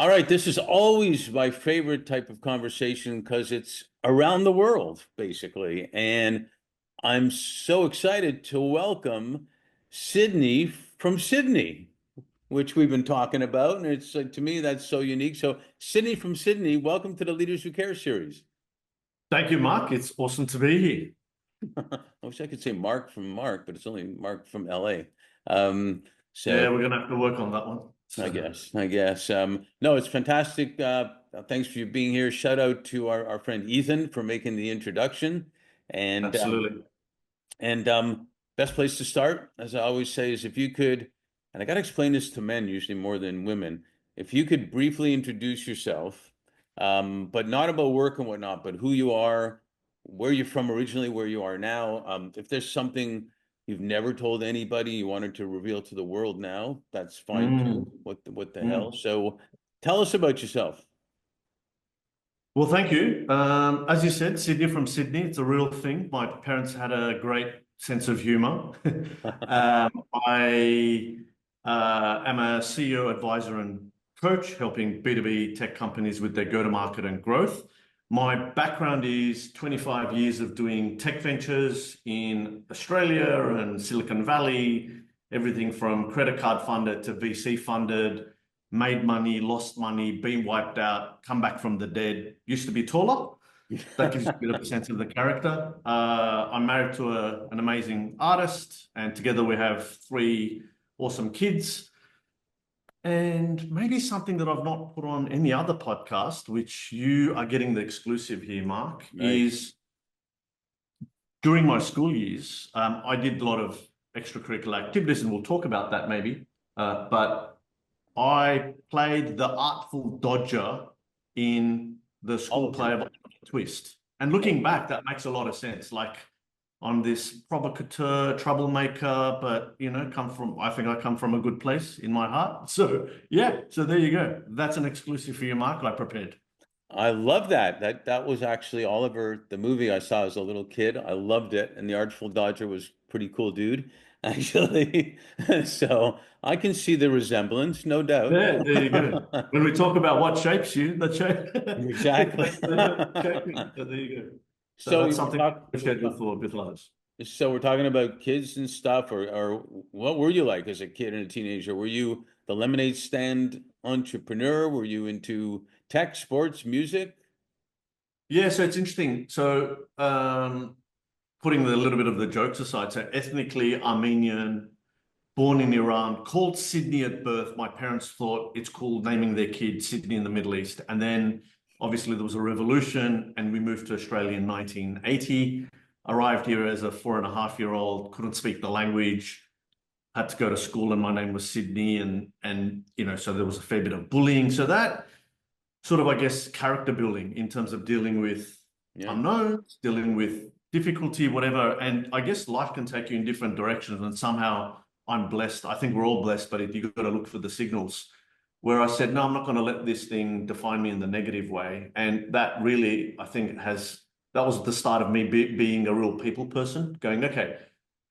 All right, this is always my favorite type of conversation because it's around the world, basically. And I'm so excited to welcome Sydney from Sydney, which we've been talking about. And it's like, to me, that's so unique. So, Sydney from Sydney, welcome to the Leaders Who Care series. Thank you, Mark. It's awesome to be here. I wish I could say Mark from Mark, but it's only Mark from LA. Um, so Yeah, we're going to have to work on that one. I guess. No, it's fantastic. Thanks for you being here. Shout out to our friend Ethan for making the introduction. And Absolutely. best place to start, as I always say, is if you could, and I got to explain this to men usually more than women, if you could briefly introduce yourself, but not about work and whatnot, but who you are, where you're from originally, where you are now. If there's something you've never told anybody you wanted to reveal to the world now, that's fine too. Mm, What the hell? mm. So tell us about yourself. Well, thank you. As you said, Sydney from Sydney, it's a real thing. My parents had a great sense of humor. I am a CEO, advisor, and coach, helping B2B tech companies with their go-to-market and growth. My background is 25 years of doing tech ventures in Australia and Silicon Valley, everything from credit card funded to VC funded, made money, lost money, been wiped out, come back from the dead, used to be taller. That gives you a bit of a sense of the character. I'm married to an amazing artist, and together we have three awesome kids. And maybe something that I've not put on any other podcast, which you are getting the exclusive here, Mark, Nice. is during my school years, I did a lot of extracurricular activities, and we'll talk about that maybe. But I played the Artful Dodger in the Oh, school okay. play of Twist. And looking back, that makes a lot of sense. Like I'm this provocateur, troublemaker, but I think I come from a good place in my heart. So yeah, so there you go. That's an exclusive for you, Mark. I prepared. I love that. That was actually Oliver, the movie I saw as a little kid. I loved it, and the Artful Dodger was pretty cool dude, actually. So I can see the resemblance, no doubt. There you go. When we talk about what shapes you, that shape Exactly. that's shaping. So there you go. So So that's we're something talking. to schedule for with others. So we're talking about kids and stuff, or what were you like as a kid and a teenager? Were you the lemonade stand entrepreneur? Were you into tech, sports, music? Yeah, so it's interesting. So putting a little bit of the jokes aside, so ethnically Armenian, born in Iran, called Sydney at birth. My parents thought it's cool naming their kid Sydney in the Middle East. And then obviously there was a revolution and we moved to Australia in 1980. Arrived here as a 4.5-year-old, couldn't speak the language, had to go to school and my name was Sydney and so there was a fair bit of bullying. So that sort of, I guess, character building in terms of dealing with Yeah. unknowns, dealing with difficulty, whatever. And I guess life can take you in different directions. And somehow I'm blessed. I think we're all blessed, but you've got to look for the signals. Where I said, no, I'm not going to let this thing define me in the negative way. And that really, I think, that was the start of me being a real people person, going, okay,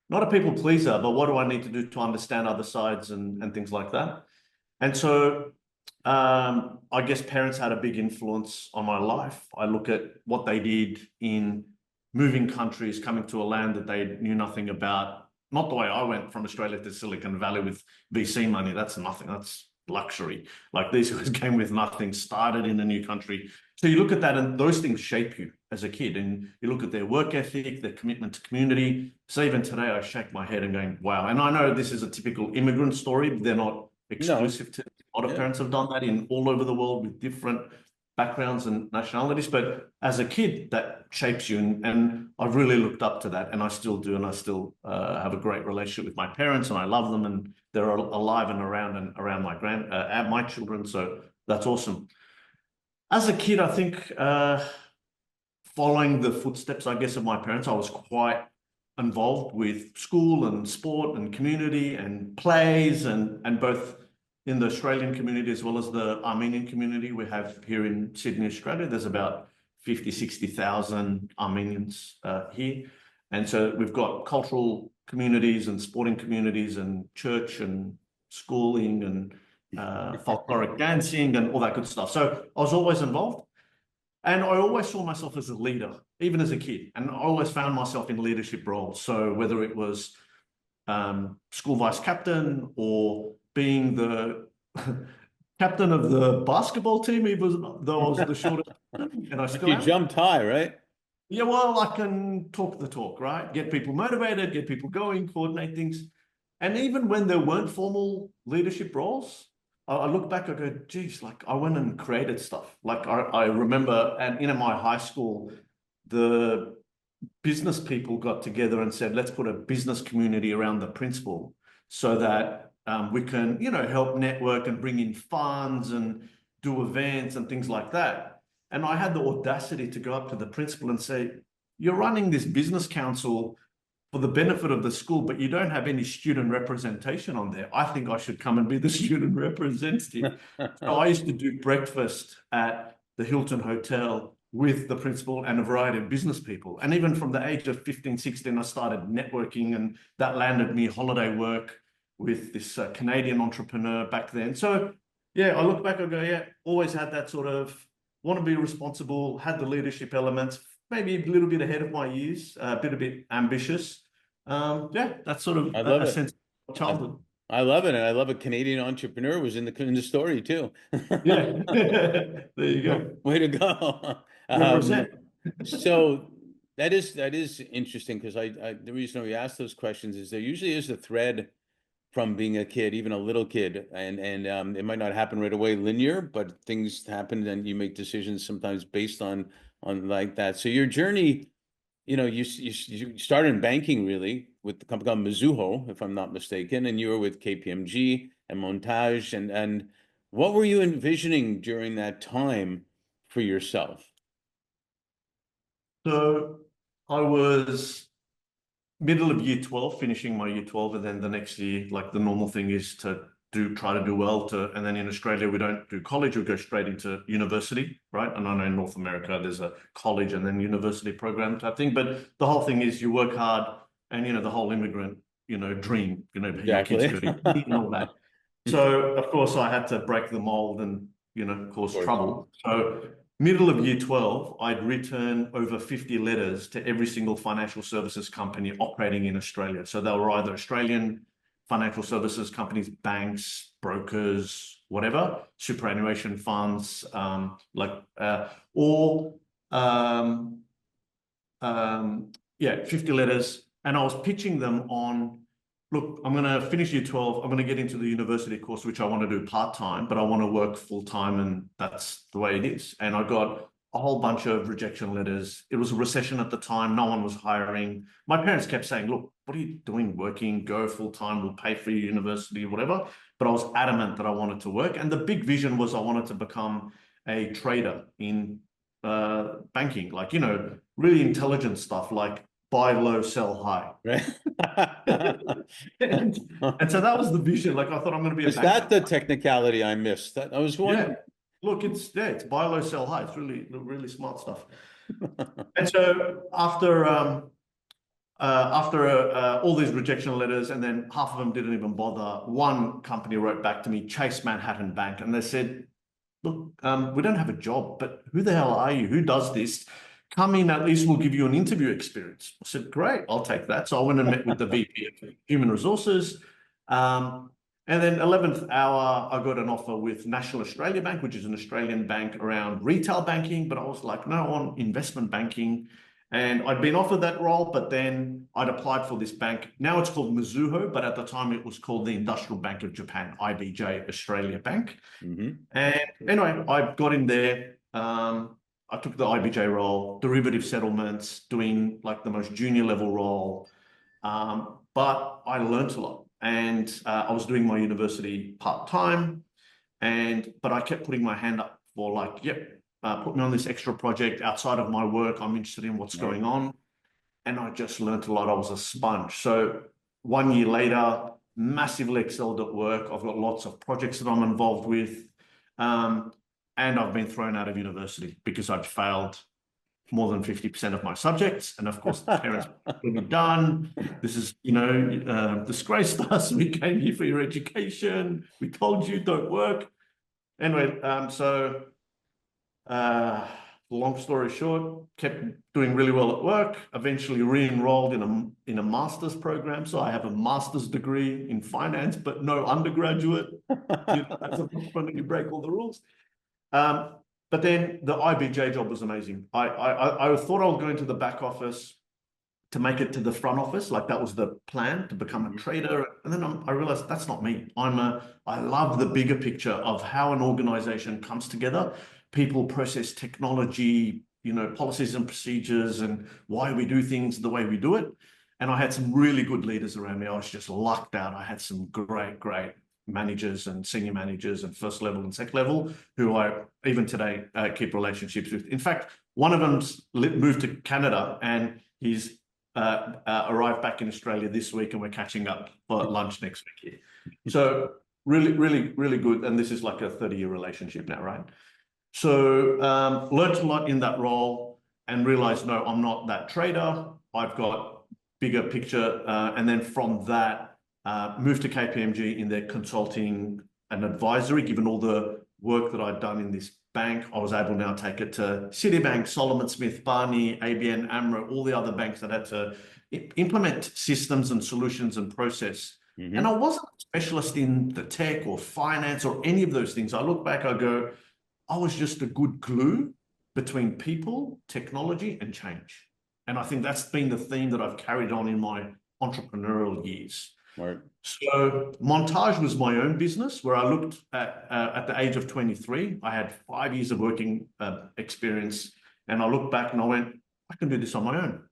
not a people pleaser, but what do I need to do to understand other sides and things like that? And so I guess parents had a big influence on my life. I look at what they did in moving countries, coming to a land that they knew nothing about. Not the way I went from Australia to Silicon Valley with VC money. That's nothing. That's luxury. Like these guys came with nothing, started in a new country. So you look at that and those things shape you as a kid. And you look at their work ethic, their commitment to community. So even today I shake my head and going, wow. And I know this is a typical immigrant story, but they're not No. exclusive to a lot of Yeah. parents have done that in all over the world with different backgrounds and nationalities. But as a kid, that shapes you. And I've really looked up to that. And I still do. And I still have a great relationship with my parents and I love them. And they're alive and around my children. So that's awesome. As a kid, I think following the footsteps, I guess, of my parents, I was quite involved with school and sport and community and plays and both in the Australian community as well as the Armenian community we have here in Sydney, Australia. There's about 50, 60,000 Armenians here. And so we've got cultural communities and sporting communities and church and schooling and folkloric dancing and all that good stuff. So I was always involved. And I always saw myself as a leader, even as a kid. And I always found myself in leadership roles. So whether it was school vice captain or being the captain of the basketball team, even though I was the shortest, and I still You am. jumped high, right? Yeah, well, I can talk the talk, right? Get people motivated, get people going, coordinate things. And even when there weren't formal leadership roles, I look back, I go, geez, like I went and created stuff. Like I remember, and in my high school, the business people got together and said, let's put a business community around the principal so that we can, help network and bring in funds and do events and things like that. And I had the audacity to go up to the principal and say, you're running this business council for the benefit of the school, but you don't have any student representation on there. I think I should come and be the student representative. So I used to do breakfast at the Hilton Hotel with the principal and a variety of business people. And even from the age of 15, 16, I started networking, and that landed me holiday work with this Canadian entrepreneur back then. So yeah, I look back, I go, yeah, always had that sort of want to be responsible, had the leadership elements, maybe a little bit ahead of my years, a bit ambitious. Yeah, that's sort of I love a it. sense of childhood. I love it, and I love a Canadian entrepreneur was in the story too. Yeah, there you go. Way to go. Represent. So that is interesting because I the reason we ask those questions is there usually is a thread from being a kid, even a little kid, and it might not happen right away linear, but things happen and you make decisions sometimes based on like that. So your journey, you started in banking really with the company called Mizuho, if I'm not mistaken, and you were with KPMG and Montage, and what were you envisioning during that time for yourself? So I was middle of year 12, finishing my year 12, and then the next year, like the normal thing is to try to do well and then in Australia, we don't do college, we go straight into university, right? And I know in North America, there's a college and then university program type thing, but the whole thing is you work hard and, the whole immigrant, dream, your kids Exactly. go to uni and all that. So of course I had to break the mold and, cause Of course. trouble. So middle of year 12, I'd written over 50 letters to every single financial services company operating in Australia. So they were either Australian financial services companies, banks, brokers, whatever, superannuation funds, yeah, 50 letters. And I was pitching them on, look, I'm going to finish year 12. I'm going to get into the university course, which I want to do part-time, but I want to work full-time, and that's the way it is. And I got a whole bunch of rejection letters. It was a recession at the time. No one was hiring. My parents kept saying, look, what are you doing working? Go full-time. We'll pay for your university, whatever. But I was adamant that I wanted to work. And the big vision was I wanted to become a trader in banking, like, really intelligent stuff like buy low, sell high. Right. And so that was the vision. Like I thought I'm going to be a Is banker. that the technicality I missed? That I was Yeah. wondering. Look, it's buy low, sell high. It's really, really smart stuff. And so after all these rejection letters, and then half of them didn't even bother, one company wrote back to me, Chase Manhattan Bank, and they said, look, we don't have a job, but who the hell are you? Who does this? Come in, at least we'll give you an interview experience. I said, great, I'll take that. So I went and met with the VP of Human Resources. And then 11th hour, I got an offer with National Australia Bank, which is an Australian bank around retail banking, but I was like, no, on investment banking. And I'd been offered that role, but then I'd applied for this bank. Now it's called Mizuho, but at the time it was called the Industrial Bank of Japan, IBJ Australia Bank. Mm-hmm. And anyway, I got in there. I took the IBJ role, derivative settlements, doing like the most junior level role. But I learned a lot, and I was doing my university part-time, but I kept putting my hand up for like, yep, put me on this extra project outside of my work. I'm interested in what's going on. And I just learned a lot. I was a sponge. So 1 year later, massively excelled at work. I've got lots of projects that I'm involved with. And I've been thrown out of university because I'd failed more than 50% of my subjects. And of course, the parents will be done. This is, disgraced us. We came here for your education. We told you don't work. Anyway, long story short, kept doing really well at work, eventually re-enrolled in a master's program. So I have a master's degree in finance, but no undergraduate. As an entrepreneur, you break all the rules. But then the IBJ job was amazing. I thought I was going to the back office to make it to the front office. Like that was the plan, to become a trader. And then I realized that's not me. I love the bigger picture of how an organization comes together, people, process, technology, policies and procedures, and why we do things the way we do it. And I had some really good leaders around me. I was just lucked out. I had some great managers and senior managers and first level and second level who I even today keep relationships with. In fact, one of them's moved to Canada and he's arrived back in Australia this week, and we're catching up for lunch next week here. So really, really, really good. And this is like a 30-year relationship now, right? So learned a lot in that role and realized, no, I'm not that trader. I've got bigger picture. And then from that, moved to KPMG in their consulting and advisory. Given all the work that I'd done in this bank, I was able now to take it to Citibank, Solomon Smith, Barney, ABN, AMRO, all the other banks that had to implement systems and solutions and process. Mm-hmm. And I wasn't a specialist in the tech or finance or any of those things. I look back, I go, I was just a good glue between people, technology, and change. And I think that's been the theme that I've carried on in my entrepreneurial years. Right. So Montage was my own business where I looked at the age of 23. I had 5 years of working experience, and I looked back and I went, I can do this on my own.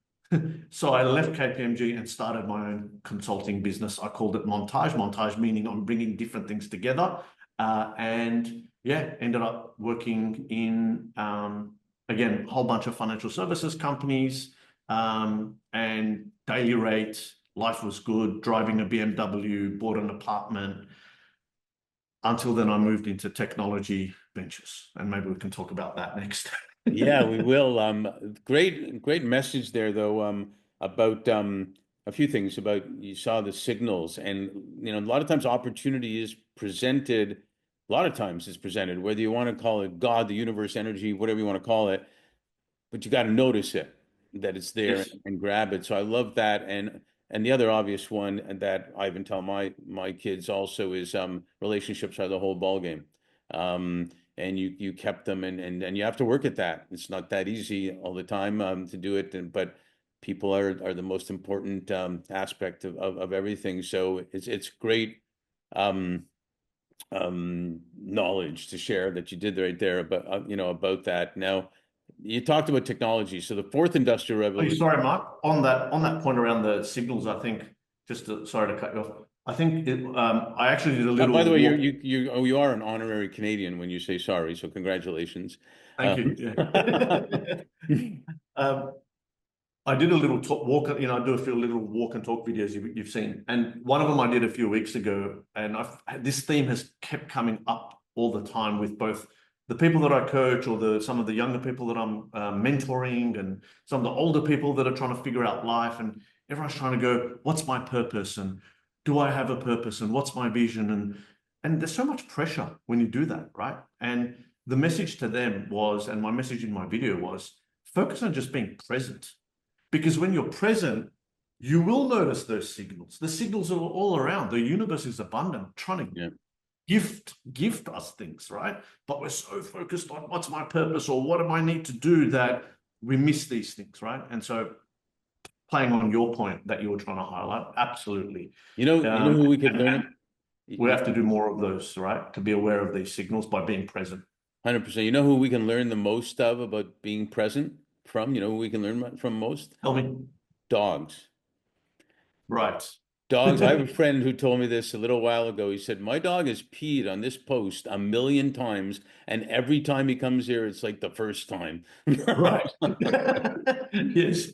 So I left KPMG and started my own consulting business. I called it Montage. Montage meaning I'm bringing different things together. And yeah, ended up working in, again, a whole bunch of financial services companies, and daily rates. Life was good, driving a BMW, bought an apartment. Until then, I moved into technology ventures, and maybe we can talk about that next. Yeah, we will. Great message there, though, about a few things about you saw the signals, and a lot of times opportunity is presented. A lot of times it's presented, whether you want to call it God, the universe, energy, whatever you want to call it, but you got to notice it, that it's there. Yes. and grab it. So I love that. And the other obvious one that I even tell my kids also is relationships are the whole ballgame. And you kept them, and you have to work at that. It's not that easy all the time to do it, but people are the most important aspect of everything. So it's great knowledge to share that you did right there about about that. Now, you talked about technology. So the fourth industrial revolution. Sorry, Mark. On that point around the signals, I think sorry to cut you off. I think I actually did a little. By the way, you are an honorary Canadian when you say sorry. So congratulations. Thank you. Yeah. I did a little walk. I do a few little walk and talk videos you've seen, and one of them I did a few weeks ago. And this theme has kept coming up all the time with both the people that I coach, or some of the younger people that I'm mentoring, and some of the older people that are trying to figure out life. And everyone's trying to go, what's my purpose? And do I have a purpose? And what's my vision? And there's so much pressure when you do that, right? And the message to them was, and my message in my video was, focus on just being present. Because when you're present, you will notice those signals. The signals are all around. The universe is abundant, trying to gift us things, right? But we're so focused on what's my purpose or what do I need to do that we miss these things, right? And so playing on your point that you were trying to highlight, absolutely. You know who we could learn? We have to do more of those, right? To be aware of these signals by being present. 100%. You know who we can learn the most of about being present from? Who we can learn from most? Tell me. Dogs. Right. Dogs. I have a friend who told me this a little while ago. He said, my dog has peed on this post 1,000,000 times, and every time he comes here, it's like the first time. Right. Yes.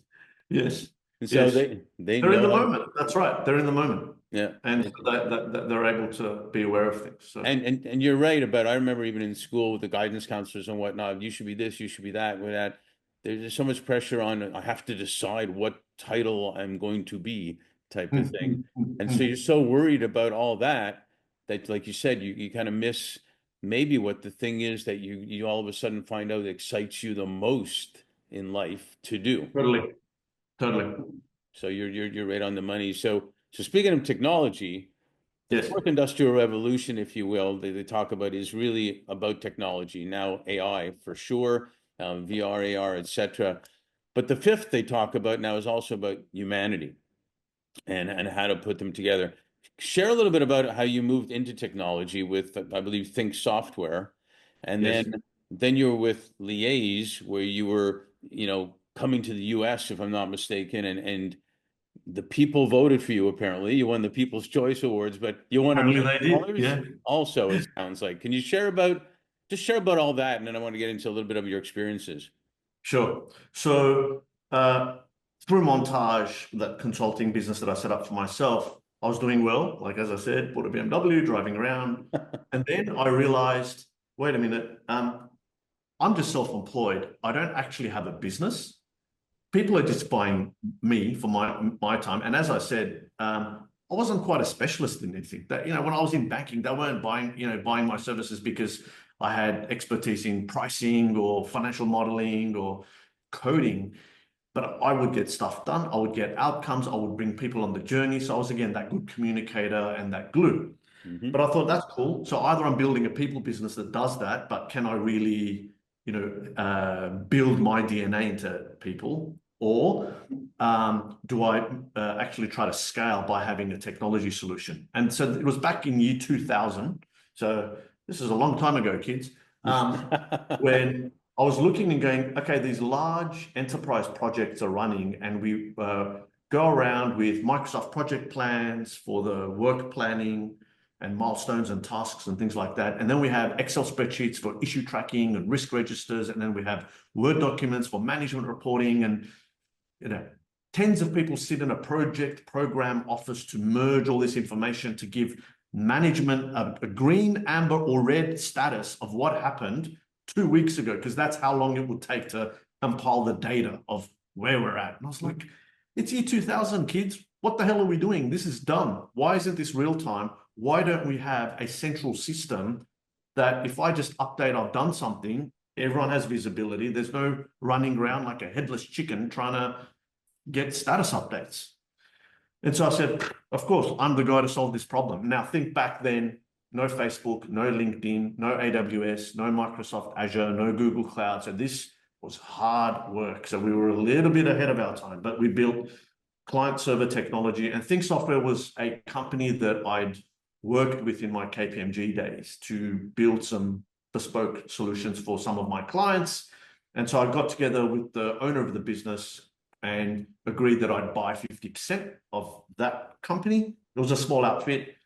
And so they're in the moment. That's right. They're in the moment. Yeah. And that they're able to be aware of things. So. And you're right about, I remember even in school with the guidance counselors and whatnot, you should be this, you should be that, with that. there's so much pressure on, I have to decide what title I'm going to be type of Mm, thing. mm, mm, And so mm. you're so worried about all that, that like you said, you kind of miss maybe what the thing is that you all of a sudden find out excites you the most in life to do. Totally, totally. So you're right on the money. So speaking of technology, the Yes, fourth industrial revolution, if you will, they talk about is really about technology. Now AI for sure, VR, AR, etc. But the fifth they talk about now is also about humanity and how to put them together. Share a little bit about how you moved into technology with, I believe, Think Software, and yes. then you were with Liaise, where you were, coming to the U.S., if I'm not mistaken, and the people voted for you. Apparently, you won the People's Choice Awards, but you won Apparently they did. $1 million Yeah, also. It sounds like. Can you share about all that, and then I want to get into a little bit of your experiences. sure. So through Montage, that consulting business that I set up for myself, I was doing well. Like as I said, bought a BMW, driving around, and then I realized, wait a minute, I'm just self-employed. I don't actually have a business. People are just buying me for my time. And as I said, I wasn't quite a specialist in anything. That when I was in banking, they weren't buying my services because I had expertise in pricing or financial modeling or coding. But I would get stuff done. I would get outcomes. I would bring people on the journey. So I was again that good communicator and that glue. But Hmm. I thought that's cool. So either I'm building a people business that does that, but can I really, build my DNA into people, or do I actually try to scale by having a technology solution? And so it was back in year 2000. So this is a long time ago, kids. When I was looking and going, okay, these large enterprise projects are running, and we go around with Microsoft project plans for the work planning and milestones and tasks and things like that. And then we have Excel spreadsheets for issue tracking and risk registers. And then we have Word documents for management reporting. And, you know, tens of people sit in a project program office to merge all this information to give management a green, amber, or red status of what happened 2 weeks ago, because that's how long it would take to compile the data of where we're at. And I was like, it's year 2000, kids. What the hell are we doing? This is dumb. Why isn't this real time? Why don't we have a central system that if I just update I've done something, everyone has visibility. There's no running around like a headless chicken trying to get status updates. And so I said, of course, I'm the guy to solve this problem. Now think back then, no Facebook, no LinkedIn, no AWS, no Microsoft Azure, no Google Cloud. So this was hard work. So we were a little bit ahead of our time, but we built client server technology. And Think Software was a company that I'd worked with in my KPMG days to build some bespoke solutions for some of my clients. And so I got together with the owner of the business and agreed that I'd buy 50% of that company. It was a small outfit.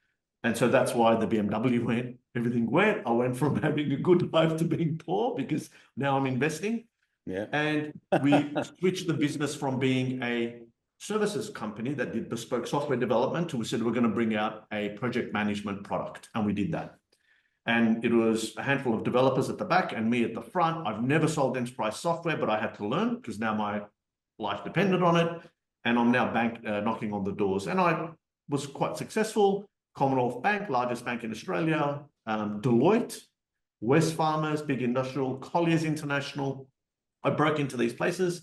And so that's why the BMW went, everything went. I went from having a good life to being poor because now I'm investing. Yeah. And we switched the business from being a services company that did bespoke software development to we said we're going to bring out a project management product. And we did that. And it was a handful of developers at the back and me at the front. I've never sold enterprise software, but I had to learn because now my life depended on it. And I'm now knocking on the doors. And I was quite successful. Commonwealth Bank, largest bank in Australia, Deloitte, Wesfarmers, big industrial, Colliers International. I broke into these places.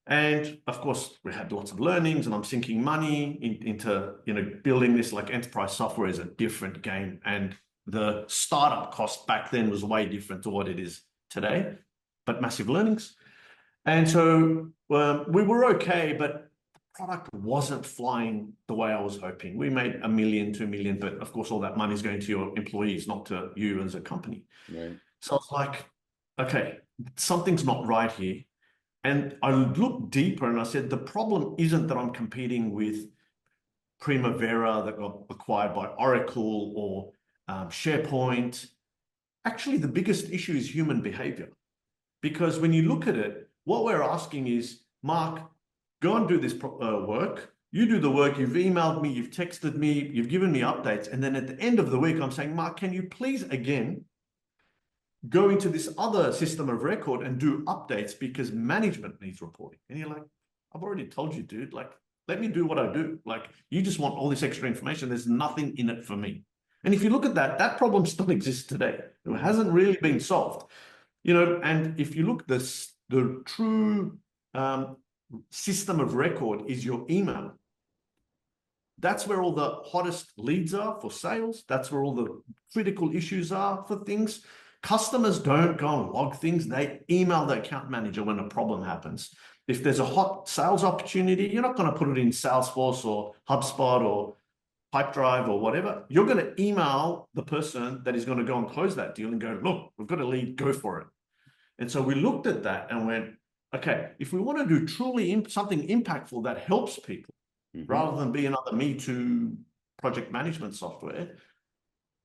And of course, we had lots of learnings and I'm sinking money into, building this. Like enterprise software is a different game. And the startup cost back then was way different to what it is today, but massive learnings. And so we were okay, but the product wasn't flying the way I was hoping. We made $1 million, $2 million, but of course, all that money is going to your employees, not to you as a company. Right. So I was like, okay, something's not right here. And I looked deeper and I said, the problem isn't that I'm competing with Primavera that got acquired by Oracle or SharePoint. Actually, the biggest issue is human behavior. Because when you look at it, what we're asking is, Mark, go and do this work. You do the work, you've emailed me, you've texted me, you've given me updates. And then at the end of the week, I'm saying, Mark, can you please again go into this other system of record and do updates because management needs reporting. And you're like, I've already told you, dude, like, let me do what I do. Like, you just want all this extra information. There's nothing in it for me. And if you look at that, that problem still exists today. It hasn't really been solved. And if you look, the true system of record is your email. That's where all the hottest leads are for sales. That's where all the critical issues are for things. Customers don't go and log things. They email the account manager when a problem happens. If there's a hot sales opportunity, you're not going to put it in Salesforce or HubSpot or Pipedrive or whatever. You're going to email the person that is going to go and close that deal and go, look, we've got a lead, go for it. And so we looked at that and went, okay, if we want to do truly something impactful that helps people, rather than be another Me Too project management software,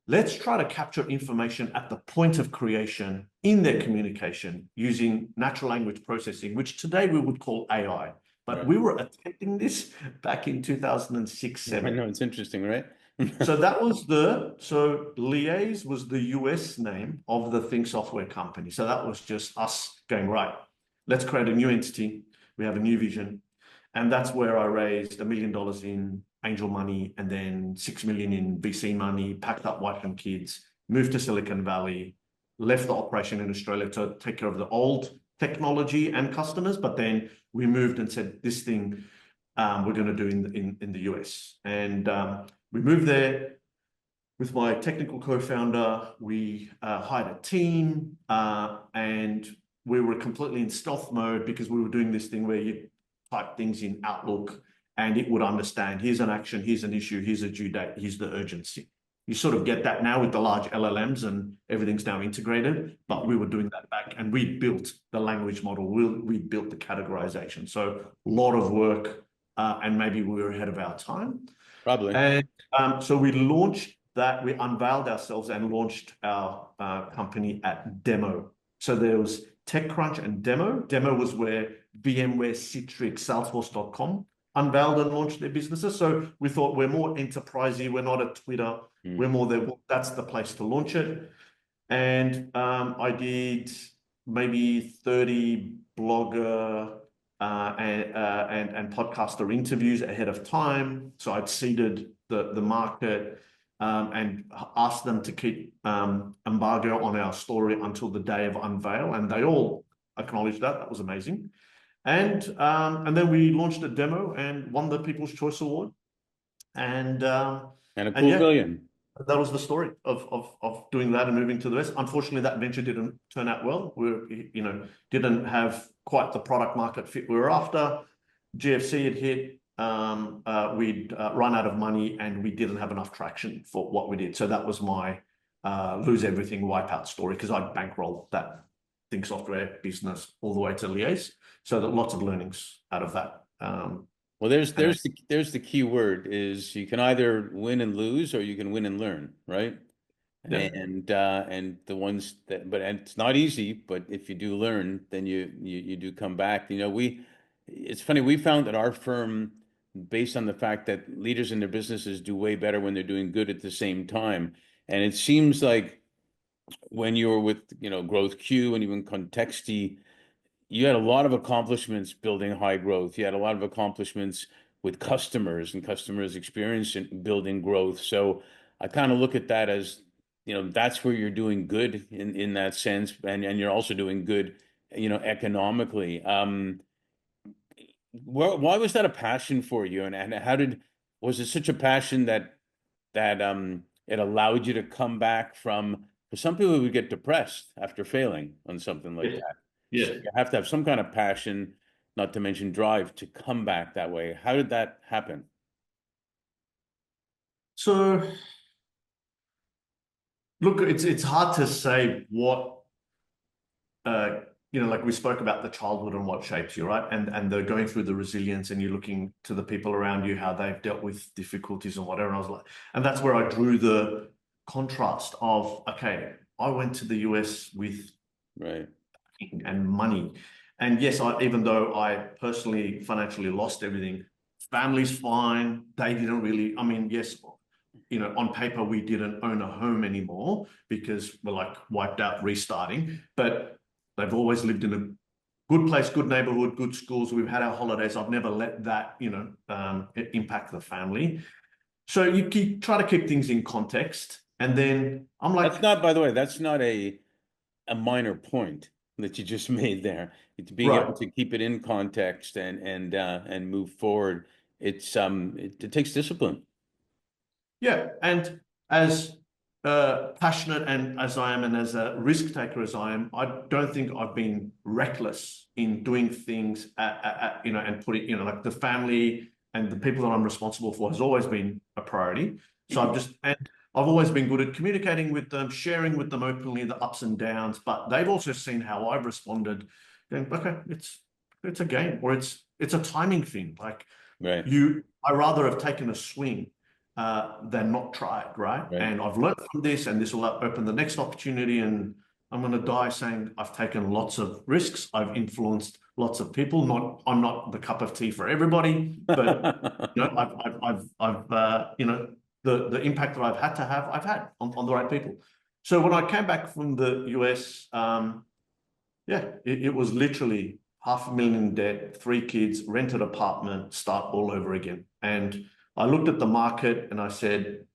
let's try to capture information at the point of creation in their communication using natural language processing, which today we would call AI. But we were attempting this back in 2006-07. I know, it's interesting, right? So Liaise was the US name of the Think Software company. So that was just us going, right, let's create a new entity. We have a new vision. And that's where I raised $1 million in angel money and then 6 million in VC money, packed up wife and kids, moved to Silicon Valley, left the operation in Australia to take care of the old technology and customers. But then we moved and said, this thing we're going to do in the US. And we moved there with my technical co-founder. We hired a team and we were completely in stealth mode because we were doing this thing where you type things in Outlook and it would understand, here's an action, here's an issue, here's a due date, here's the urgency. You sort of get that now with the large LLMs and everything's now integrated, but we were doing that back and we built the language model, we built the categorization. So a lot of work and maybe we were ahead of our time. Probably. And so we launched that, we unveiled ourselves and launched our company at Demo. So there was TechCrunch and Demo. Demo was where VMware, Citrix, Salesforce.com unveiled and launched their businesses. So we thought we're more enterprisey. We're not a Twitter. We're more there. That's the place to launch it. And I did maybe 30 blogger and podcaster interviews ahead of time. So I'd seeded the market and asked them to keep embargo on our story until the day of unveil. And they all acknowledged that. That was amazing. And then we launched a Demo and won the People's Choice Award. And a cool billion. That was the story of doing that and moving to the West. Unfortunately, that venture didn't turn out well. We didn't have quite the product market fit we were after. GFC had hit. We'd run out of money and we didn't have enough traction for what we did. So that was my lose everything, wipe out story, because I'd bankrolled that Think Software business all the way to Liaise. So that lots of learnings out of that. Well, there's the key word is you can either win and lose or you can win and learn, right? Yeah. And the ones that, but and it's not easy, but if you do learn, then you do come back. It's funny, we found that our firm, based on the fact that leaders in their businesses do way better when they're doing good at the same time. And it seems like when you were with, Growth Q and even Contexti, you had a lot of accomplishments building high growth. You had a lot of accomplishments with customers and customers' experience in building growth. So I kind of look at that as, that's where you're doing good in that sense. And you're also doing good, economically. Why was that a passion for you? And was it such a passion that it allowed you to come back from, for some people would get depressed after failing on something like that. Yeah. So you have to have some kind of passion, not to mention drive, to come back that way. How did that happen? So, look, it's hard to say what, like we spoke about the childhood and what shapes you, right? And they're going through the resilience and you're looking to the people around you, how they've dealt with difficulties and whatever. And I was like, and that's where I drew the contrast of, okay, I went to the US with and money. And yes, even though I personally financially lost everything, family's fine. They didn't really, yes, on paper, we didn't own a home anymore because we're like wiped out restarting, but they've always lived in a good place, good neighborhood, good schools. We've had our holidays. I've never let that, impact the family. So you try to keep things in context. And then I'm That's like, not, by the way, that's not a minor point that you just made there. It's being able right. to keep it in context and move forward. It takes discipline. Yeah, and as passionate and as I am, and as a risk taker as I am, I don't think I've been reckless in doing things and putting, like the family and the people that I'm responsible for has always been a priority. So I've always been good at communicating with them, sharing with them openly the ups and downs, but they've also seen how I've responded, going, okay, it's a game, or it's a timing thing. Like Right, I rather have taken a swing than not tried, right? right. And I've learned from this, and this will open the next opportunity. And I'm going to die saying I've taken lots of risks. I've influenced lots of people. I'm not the cup of tea for everybody, but the impact that I've had to have, I've had on the right people. So when I came back from the US, it was literally 500,000 in debt, 3 kids, rented apartment, start all over again. And I looked at the market and I said,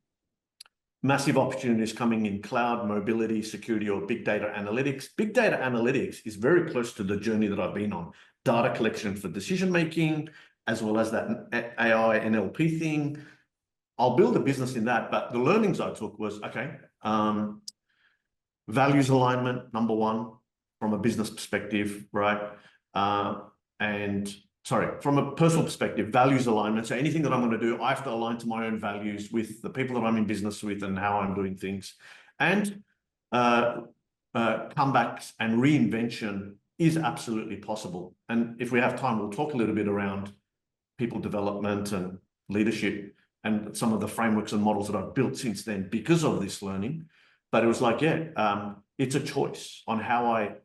massive opportunities coming in cloud, mobility, security, or big data analytics. Big data analytics is very close to the journey that I've been on. Data collection for decision making, as well as that AI NLP thing. I'll build a business in that, but the learnings I took was, okay, values alignment, number one, from a business perspective, right? And sorry, from a personal perspective, values alignment. So anything that I'm going to do, I have to align to my own values with the people that I'm in business with and how I'm doing things. And comebacks and reinvention is absolutely possible. And if we have time, we'll talk a little bit around people development and leadership and some of the frameworks and models that I've built since then because of this learning. But it was like, it's a choice on how I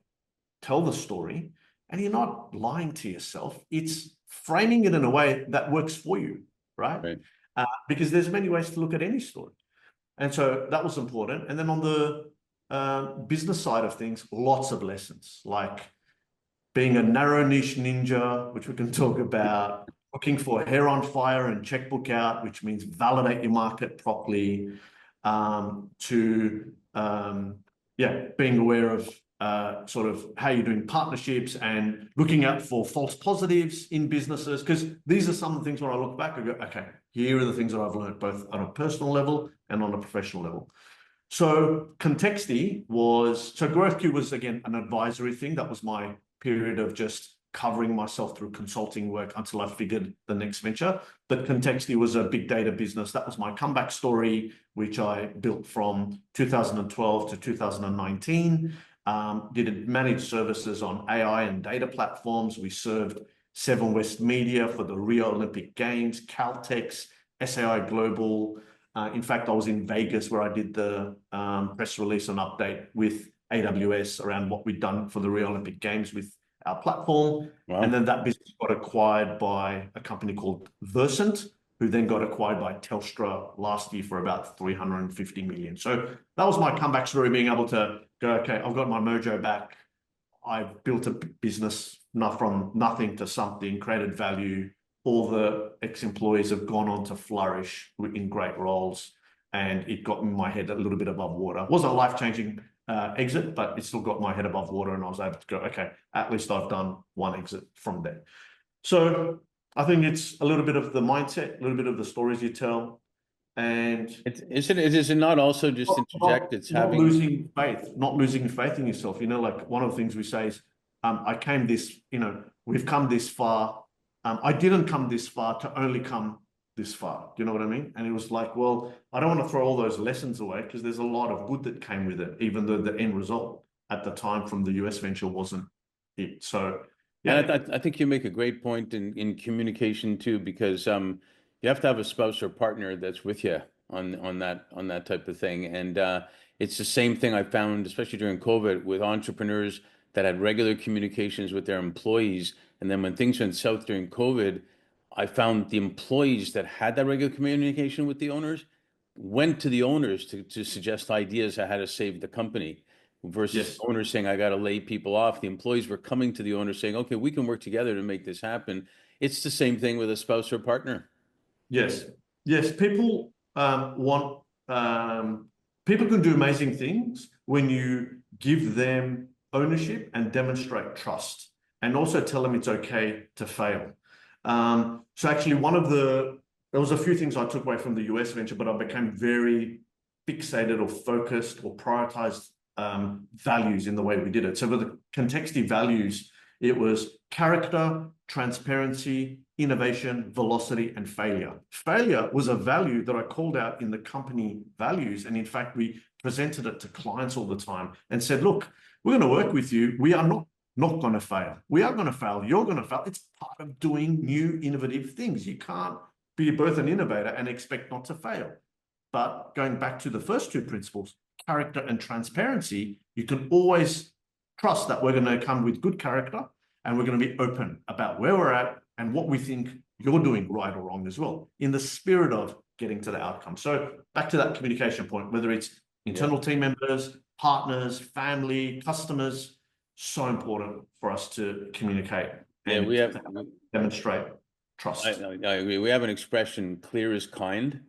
tell the story, and you're not lying to yourself. It's framing it in a way that works for you, right? Right. Because there's many ways to look at any story. And so that was important. And then on the business side of things, lots of lessons, like being a narrow niche ninja, which we can talk about, looking for hair on fire and checkbook out, which means validate your market properly, being aware of sort of how you're doing partnerships and looking out for false positives in businesses. Because these are some of the things when I look back, I go, okay, here are the things that I've learned both on a personal level and on a professional level. So GrowthQ was, again, an advisory thing. That was my period of just covering myself through consulting work until I figured the next venture. But Contexty was a big data business. That was my comeback story, which I built from 2012 to 2019. Did managed services on AI and data platforms. We served Seven West Media for the Rio Olympic Games, Caltex, SAI Global. In fact, I was in Vegas where I did the press release and update with AWS around what we'd done for the Rio Olympic Games with our platform. Wow. And then that business got acquired by a company called Versant, who then got acquired by Telstra last year for about 350 million. So that was my comeback story, being able to go, okay, I've got my mojo back. I've built a business from nothing to something, created value. All the ex-employees have gone on to flourish in great roles, and it got my head a little bit above water. It wasn't a life-changing exit, but it still got my head above water, and I was able to go, okay, at least I've done one exit from there. So I think it's a little bit of the mindset, a little bit of the stories you tell, and Is it not also just interject? It's not having losing faith, not losing faith in yourself. Like one of the things we say is, we've come this far. I didn't come this far to only come this far. Do you know what I mean? And it was like, well, I don't want to throw all those lessons away because there's a lot of good that came with it, even though the end result at the time from the US venture wasn't it. So, yeah. And I think you make a great point in communication too, because you have to have a spouse or partner that's with you on that type of thing. And it's the same thing I found, especially during COVID, with entrepreneurs that had regular communications with their employees. And then when things went south during COVID, I found the employees that had that regular communication with the owners went to the owners to suggest ideas on how to save the company versus Yes. owners saying, I got to lay people off. The employees were coming to the owners saying, okay, we can work together to make this happen. It's the same thing with a spouse or partner. Yes. Yes. People want, people can do amazing things when you give them ownership and demonstrate trust, and also tell them it's okay to fail. So actually there was a few things I took away from the US venture, but I became very fixated or focused or prioritized values in the way we did it. So with the Contexti values, it was character, transparency, innovation, velocity, and failure. Failure was a value that I called out in the company values. And in fact, we presented it to clients all the time and said, look, we're going to work with you. We are not going to fail. We are going to fail. You're going to fail. It's part of doing new, innovative things. You can't be both an innovator and expect not to fail. But going back to the first two principles, character and transparency, you can always trust that we're going to come with good character, and we're going to be open about where we're at and what we think you're doing right or wrong as well, in the spirit of getting to the outcome. So back to that communication point, whether it's internal team members, partners, family, customers, so important for us to communicate and We have demonstrate trust. I agree. We have an expression, clear is kind.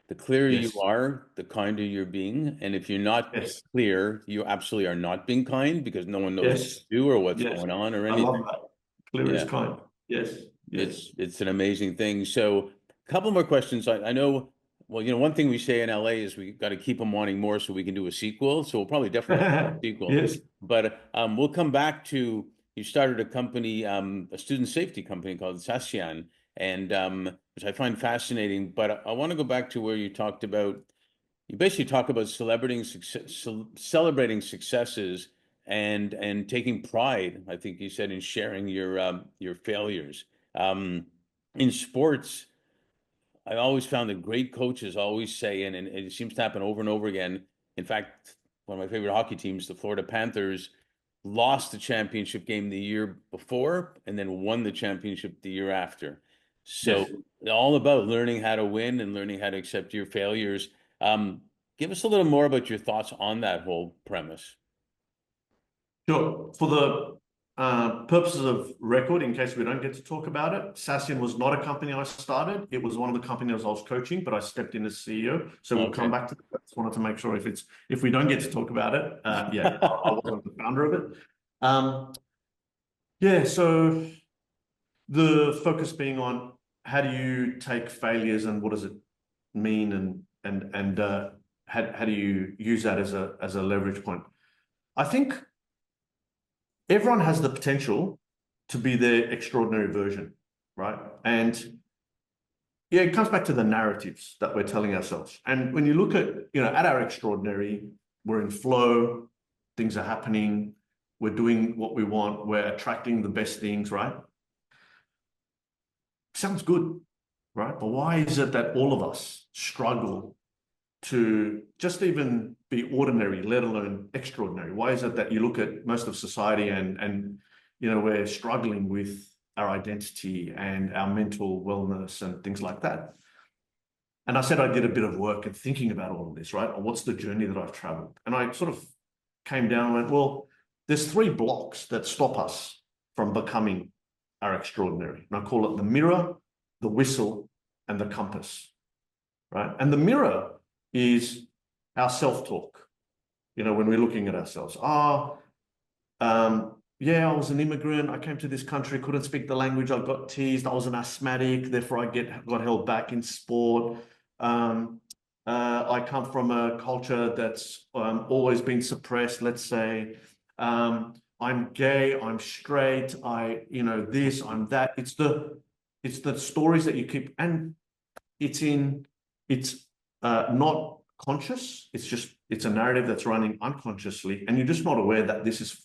The clearer you Yes. are, the kinder you're being. And if you're not Yes. clear, you absolutely are not being kind because no one knows what Yes. to do or what's Yes. going on or I anything. love that. Clear is Yeah, kind. Yes. Yes. it's an amazing thing. So a couple more questions. I know, well, one thing we say in LA is we got to keep them wanting more so we can do a sequel. So we'll probably definitely do a sequel. Yes. But we'll come back to, you started a company, a student safety company called Sassian, and which I find fascinating. But I want to go back to where you talked about, you basically talk about celebrating successes and taking pride. I think you said in sharing your failures. In sports, I always found that great coaches always say, and it seems to happen over and over again. In fact, one of my favorite hockey teams, the Florida Panthers, lost the championship game the year before and then won the championship the year after. So Yes. all about learning how to win and learning how to accept your failures. Give us a little more about your thoughts on that whole premise. Sure. For the purposes of record, in case we don't get to talk about it, Sassian was not a company I started. It was one of the companies I was coaching, but I stepped in as CEO. So we'll come back to that. I just wanted to make sure if we don't get to talk about it, I wasn't the founder of it. So the focus being on how do you take failures and what does it mean, and how do you use that as a leverage point? I think everyone has the potential to be their extraordinary version, right? And yeah, it comes back to the narratives that we're telling ourselves. And when you look at our extraordinary, we're in flow, things are happening, we're doing what we want, we're attracting the best things, right? Sounds good, right? But why is it that all of us struggle to just even be ordinary, let alone extraordinary? Why is it that you look at most of society and we're struggling with our identity and our mental wellness and things like that? And I said I did a bit of work and thinking about all of this, right? What's the journey that I've traveled? And I sort of came down and went, well, there's 3 blocks that stop us from becoming our extraordinary. And I call it the mirror, the whistle, and the compass, right? And the mirror is our self-talk. When we're looking at ourselves, I was an immigrant. I came to this country, couldn't speak the language. I got teased. I was an asthmatic, therefore I got held back in sport. I come from a culture that's always been suppressed. Let's say I'm gay, I'm straight, this, I'm that. It's the stories that you keep, and it's not conscious. It's a narrative that's running unconsciously, and you're just not aware that this is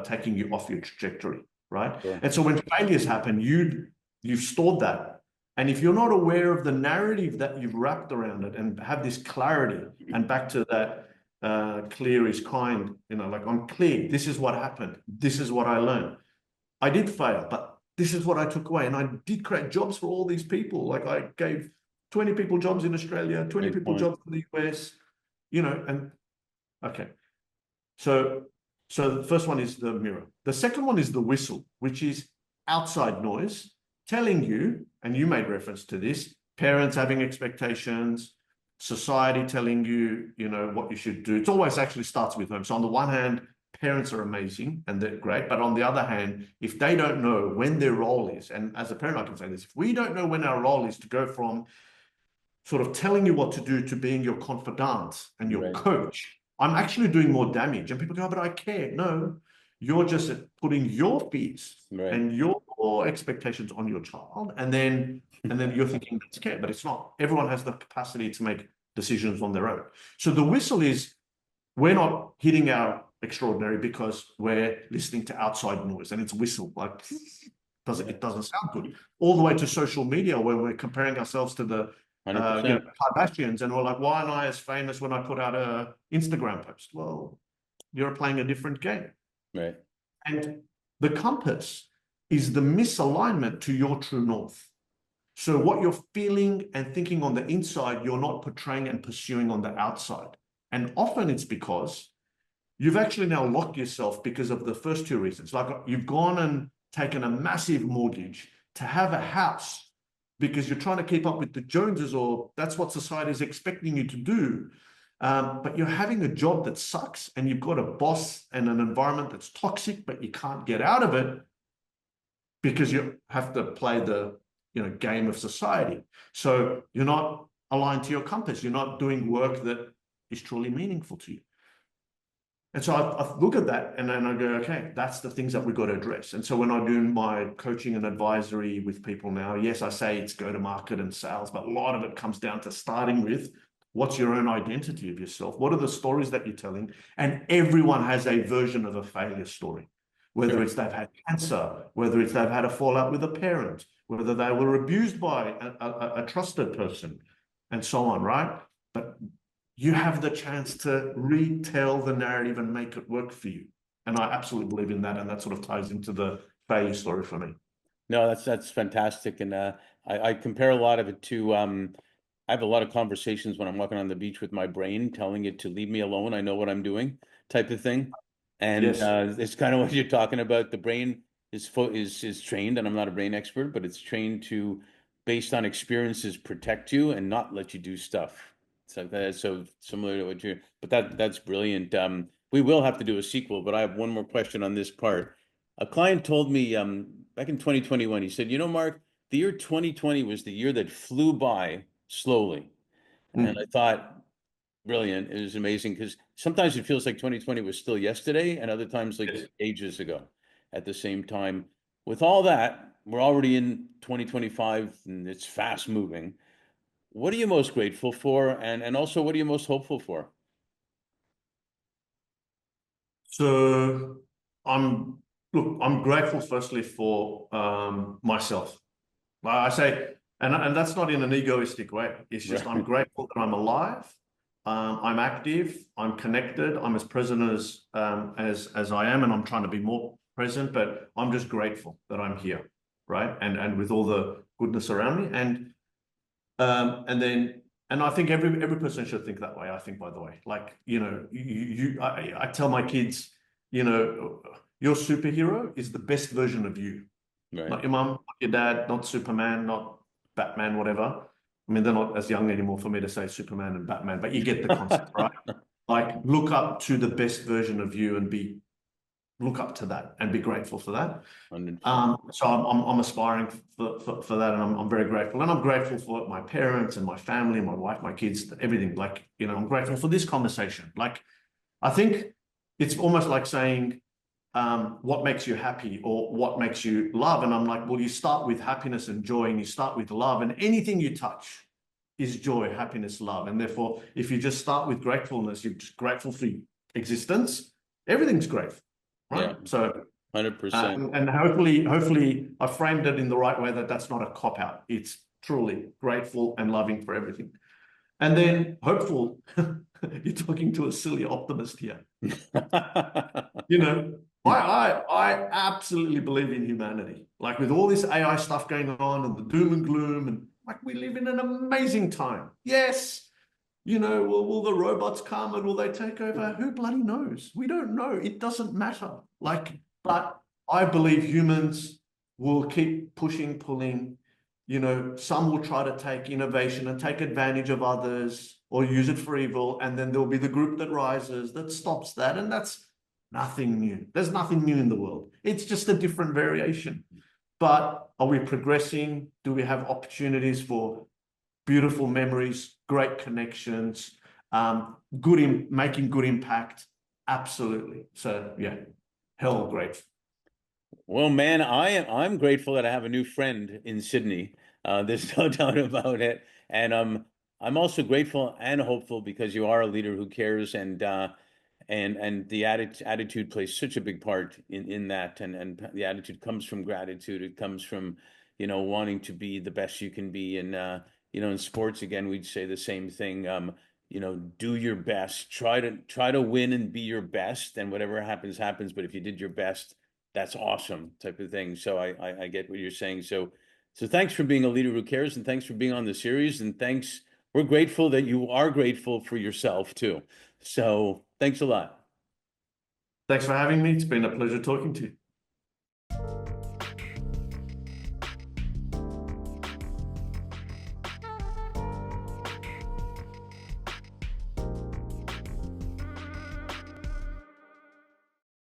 taking you off your trajectory, right? Sure. And so when failures happen, you've stored that. And if you're not aware of the narrative that you've wrapped around it and have this clarity, and back to that clear is kind, like I'm clear, this is what happened. This is what I learned. I did fail, but this is what I took away. And I did create jobs for all these people. Like I gave 20 people jobs in Australia, 20 Great people point. jobs in the US, you know, and okay. So, so the first one is the mirror. The second one is the whistle, which is outside noise telling you, and you made reference to this, parents having expectations, society telling you, you know, what you should do. It always actually starts with home. So on the one hand, parents are amazing and they're great. But on the other hand, if they don't know when their role is, and as a parent, I can say this, if we don't know when our role is to go from sort of telling you what to do to being your confidant and your Right. coach, I'm actually doing more damage. And people go, oh, but I care. No, you're just putting your fears Right. and your expectations on your child. And then you're thinking that's care, but it's not. Everyone has the capacity to make decisions on their own. So the whistle is we're not hitting our extraordinary because we're listening to outside noise and it's whistle like it doesn't sound good. All the way to social media where we're comparing ourselves to the 100%. Kardashians, and we're like, why am I as famous when I put out a Instagram post? Well, you're playing a different game. Right. And the compass is the misalignment to your true north. So what you're feeling and thinking on the inside, you're not portraying and pursuing on the outside. And often it's because you've actually now locked yourself because of the first two reasons. Like you've gone and taken a massive mortgage to have a house because you're trying to keep up with the Joneses, or that's what society is expecting you to do. But you're having a job that sucks and you've got a boss and an environment that's toxic, but you can't get out of it because you have to play the game of society. So you're not aligned to your compass. You're not doing work that is truly meaningful to you. And so I look at that and then I go, okay, that's the things that we've got to address. And so when I do my coaching and advisory with people now, yes, I say it's go to market and sales, but a lot of it comes down to starting with what's your own identity of yourself? What are the stories that you're telling? And everyone has a version of a failure story, whether Sure. it's they've had cancer, whether it's they've had a fallout with a parent, whether they were abused by a trusted person, and so on, right? But you have the chance to retell the narrative and make it work for you. And I absolutely believe in that. And that sort of ties into the failure story for me. No, that's fantastic. And I compare a lot of it to I have a lot of conversations when I'm walking on the beach with my brain, telling it to leave me alone. I know what I'm doing, type of thing. And Yes. it's kind of what you're talking about. The brain is trained, and I'm not a brain expert, but it's trained to, based on experiences, protect you and not let you do stuff. So that's so similar to what you're, but that's brilliant. We will have to do a sequel, but I have one more question on this part. A client told me back in 2021, he said, you know, Mark, the year 2020 was the year that flew by slowly. And I Mm. thought, brilliant. It was amazing because sometimes it feels like 2020 was still yesterday, and other times like Yes. ages ago. At the same time, with all that, we're already in 2025 and it's fast moving. What are you most grateful for? And also, what are you most hopeful for? So I'm grateful firstly for myself. I say, and that's not in an egoistic way. It's just I'm Right. grateful that I'm alive. I'm active. I'm connected. I'm as present as I am, and I'm trying to be more present. But I'm just grateful that I'm here, right? And with all the goodness around me, and I think every person should think that way. I think, by the way, like I tell my kids, your superhero is the best version of you. Right. Not your mum, not your dad, not Superman, not Batman, whatever. I mean, they're not as young anymore for me to say Superman and Batman, but you get the concept, right? Like, look up to the best version of you and look up to that and be grateful for that. 100%. So I'm aspiring for that, and I'm very grateful, and I'm grateful for my parents and my family, my wife, my kids, everything. Like, I'm grateful for this conversation. Like, I think it's almost like saying, what makes you happy or what makes you love? And I'm like, well, you start with happiness and joy, and you start with love, and anything you touch is joy, happiness, love. And therefore, if you just start with gratefulness, you're just grateful for existence, everything's great, right? Yeah. So, 100%. and hopefully I framed it in the right way, that's not a cop out. It's truly grateful and loving for everything. And then hopeful, you're talking to a silly optimist here. You know, I absolutely believe in humanity. Like with all this AI stuff going on and the doom and gloom, and Like we live in an amazing time. Yes, you know, will the robots come and will they take over? Who bloody knows? We don't know. It doesn't matter. Like, but I believe humans will keep pushing, pulling. You know, some will try to take innovation and take advantage of others or use it for evil. And then there'll be the group that rises that stops that. And that's nothing new. There's nothing new in the world. It's just a different variation. But are we progressing? Do we have opportunities for beautiful memories, great connections, good in making good impact? Absolutely. So yeah, hell grateful. Well, man, I'm grateful that I have a new friend in Sydney. There's no doubt about it. And I'm also grateful and hopeful because you are a leader who cares, and the attitude plays such a big part in that. And the attitude comes from gratitude. It comes from, wanting to be the best you can be. And in sports, again, we'd say the same thing. Do your best. Try to win and be your best, and whatever happens, happens. But if you did your best, that's awesome, type of thing. So I get what you're saying. So thanks for being a leader who cares, and thanks for being on the series, and thanks. We're grateful that you are grateful for yourself too. So thanks a lot. Thanks for having me. It's been a pleasure talking to you.